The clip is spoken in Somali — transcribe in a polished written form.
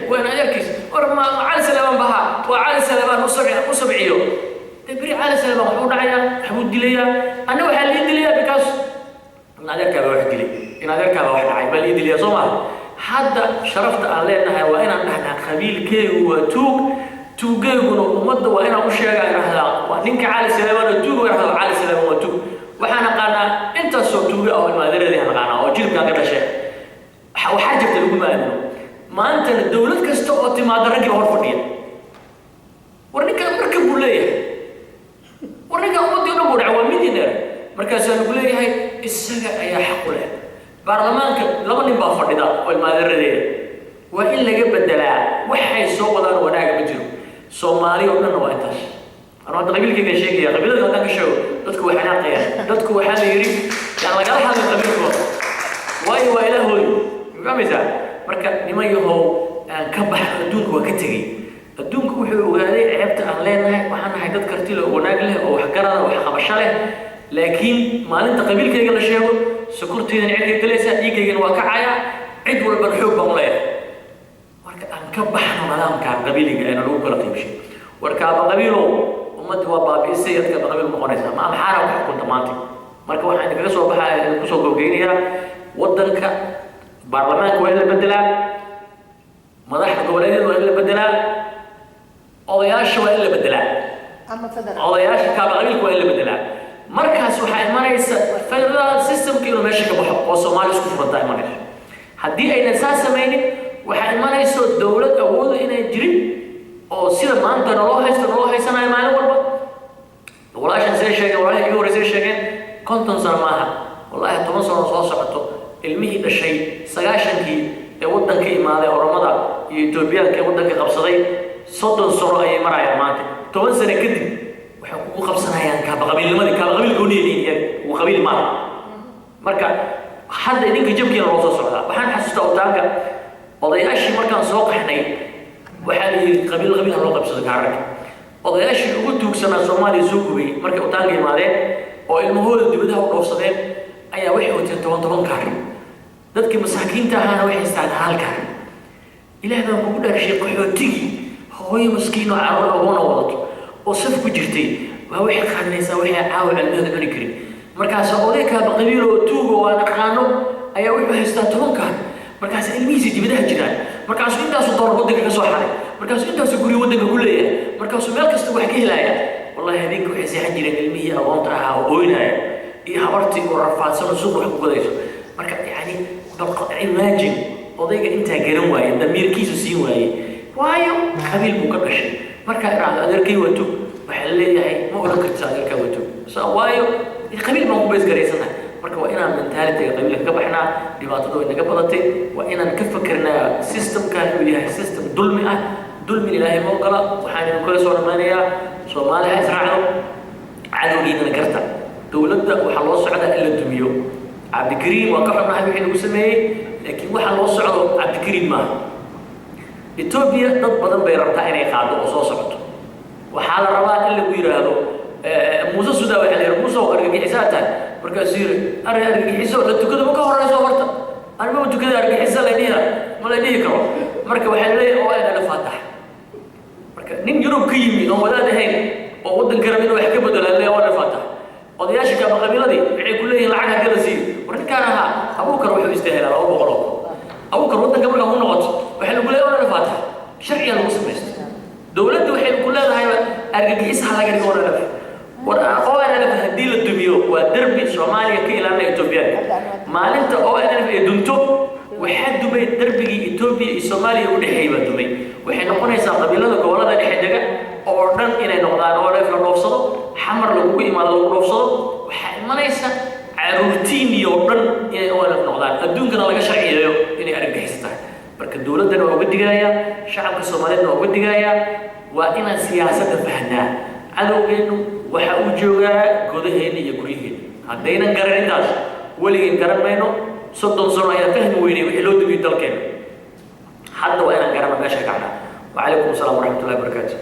وين أركز ورما على سلام بها وعلى سلام وسبعيو تبري على سلام حمود عيا حمود دليا أنا وحلي دليا بكاس أنا أذكر واحد دليا أنا أذكر واحد عيا بلي دليا صوما حتى شرفت علينا وأنا نحن خبيل كي توجيهنا ومضى وأنا أشياء هذا وإنك على سلام وتوج وهذا على سلام وتوج وحنا قلنا أنت صوتوج أو المدير اللي أنا قلنا وجيب كذا شيء وحاجة تلقوا ما أنت الدولة كستوت ما درك هورفدين ورنيك مركب ولاية ورنيك أمد يوم بورع ومدينة مركز الولاية هاي السجع يا حقوله برلمان لما نبغى فردا والمدير اللي وإلا جب الدلع وحي سوق دار وناق بجرو سومالي ومن نواتش أنا قبيل كذا شيء يا قبيل هذا كشو تذكر حناقة يا تذكر حالي يعني لا قال هذا قبيلكم واي له فهمت marka nimayahow ka bax adduunka waa ka tagay adduunku wuxuu ogaaday ceebta aan leenahay waxaan nahay dad karti leh oo wanaag leh oo wax garada wax qabasho leh laakiin maalinta qabiilkayga la sheego sokorteedan cid ka galaysa dhiigaygan waa ka caya cid walba xoog baan leeyahay marka aan ka baxno nidaamka qabiiliga ee lagu kala qiibshay warka qabiilo ummadda waa baabiisay dadka qabiil noqonaysa ma xaara wax ku dhamaantay marka waxaan kaga soo baxay ku soo gowgeynaya wadanka برلمان وإلا بدلا مدح قولين وإلا بدلا أضياش وإلا بدلا أضياش كابغيل وإلا بدلا مركز وحي مريس فدرال سيستم كيلو ماشي كبحق وصومالي سكوف رضاي مريس هدي أي نساسة ميني وحي مريس الدولة أول إنا يجري أو سيدا ما أنت نروح هيسانا يمانا والله والله عشان زي شيء والله يوري زي شيء كنت نصر معها والله تمصر نصاص عطو المهي الشيء سجاشنكي ودن كي ماذا ورمضة يتوبيا كي ودن كي قبصدي صدق صورة أي مرة يا مانتي توان سنة كده وحقوق قبصنا يعني كابقبيل المدي كابقبيل قوني يعني وقبيل ما مركا حد إنك جيب كي نروح صورة وحن حسست أوتاك وضيعش مركا سوق حنين وحالي قبيل هنروح قبصدك عارك وضيعش قلت سنة صومالي زوجي مركا أوتاك ماذا والمهول دبده ونوصلين ayaa wixii uu tirto toban kaari dadkii masaakiinta ahaana waxay isticmaalaan kaari ilaahay baa ku dharshay qaxootigi hooyo miskiin oo caawin oo wadato oo saf ku jirtay waa wixii qaadnaysa wixii caawin cilmiga cuni karin markaas odayka qabiil oo tuugo waa dhaqaano ayaa wuxuu haystaa toban kaari markaas ilmihiisa dibadaha jiraan markaas intaas door wadanka ka soo xaray markaas intaas guri wadanka ku leeyahay markaas meel kasta wax ka helaya wallahi habeenkii waxay seexan jireen ilmihii aqoonta ahaa oo ooynaya iyo habartii oo rafaadsan suuq wax ku gadayso marka yani imagine odayga inta garan waayay damiirkiisu siin waayay waayo qabiil buu ka dhashay marka raad adeerkay wato waxa leeyahay ma oran kartaa adeerkay wato waayo qabiil baan ku bees gareysanahay marka waa inaan mentaalitiga qabiilka ka baxnaa dhibaatada way naga badatay waa inaan ka fakirnaa systemkan uu yahay system dulmi ah dulmi ilaahay ma ogola waxaan kula soo dhamaanayaa Soomaaliya israacdo cadowgiina garta dawladda waxa loo socdaa in la dumiyo Cabdikariim waa ka xubnahay wixii lagu sameeyay laakiin waxa loo socdo Cabdikariim ma Ethiopia dad badan bay rabtaa inay qaado oo soo socdo waxa la rabaa in lagu yiraahdo Muuse Suudaa waxa la yiraahdo Muuse oo argagixisaata markaas yiri argagixiso la tukado ma ka horeyso horta anima tukada argagixiso la dhiira ma la dhihi karo marka waxa la leeyahay oo ana la faatax marka nin Yurub ka yimid oo wadaadahayn oo wadan garabin wax ka bedelaan leeyahay waa la faatax odayaasha ka qabiiladii waxay ku leeyihiin lacag kala sii warkaanaha abuukar wuxuu istaahilaa oo boqolo abuukar wadanka marka uu noqoto waxa lagu leeyahay wala faatax sharciyan lagu sameeyay dawladdu waxay ku leedahay argagixis halaga dhigo wala oo ana hadii la dumiyo waa darbi Soomaaliya ka ilaalina Ethiopia maalinta oo ana dunto waxa dumay darbigi Ethiopia iyo Soomaaliya u dhaxeeyay dumay waxay noqonaysaa qabiilada gobolada dhexe degan oo dhan inay noqdaan oo la dhoofsado xamar lagu imaado lagu dhoofsado waxa imanaysa caruurtiin iyo dhan inay wada noqdaan adduunkana laga sharciyeeyo inay argagixistaan marka dawladana waa uga digaya shacabka Soomaaliyeed waa uga digaya waa inaan siyaasadda fahnaa cadowgeenu waxa uu joogaa godaheena iyo guryaheena haddaynan garanin taas weligeed garan mayno 30 sano ayaa fahmi weynay wixii loo dumiyo dalkeena hadda waa inaan garanno meesha ka dhacda وعليكم السلام ورحمة الله وبركاته